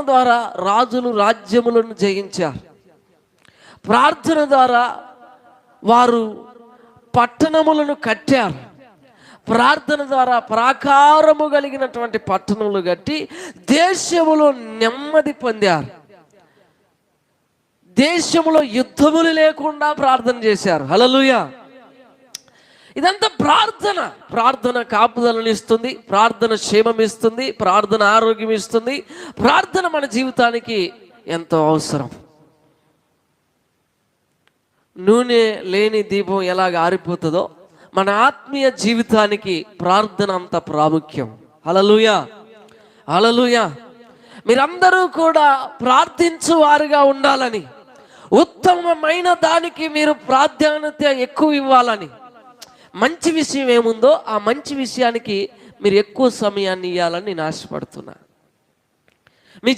ద్వారా రాజులు రాజ్యములను జయించారు. ప్రార్థన ద్వారా వారు పట్టణములను కట్టారు. ప్రార్థన ద్వారా ప్రాకారము కలిగినటువంటి పట్టణములు కట్టి దేశములో నెమ్మది పొందారు. దేశములో యుద్ధములు లేకుండా ప్రార్థన చేశారు. హల్లెలూయా. ఇదంతా ప్రార్థన. ప్రార్థన కాపుదలను ఇస్తుంది, ప్రార్థన క్షేమం ఇస్తుంది, ప్రార్థన ఆరోగ్యం ఇస్తుంది. ప్రార్థన మన జీవితానికి ఎంతో అవసరం. నూనె లేని దీపం ఎలాగ ఆరిపోతుందో మన ఆత్మీయ జీవితానికి ప్రార్థన అంత ప్రాముఖ్యం. హల్లెలూయా, హల్లెలూయా. మీరందరూ కూడా ప్రార్థించు వారుగా ఉండాలని, ఉత్తమమైన దానికి మీరు ప్రాధాన్యత ఎక్కువ ఇవ్వాలని, మంచి విషయం ఏముందో ఆ మంచి విషయానికి మీరు ఎక్కువ సమయాన్ని ఇవ్వాలని నేను ఆశపడుతున్నా. మీ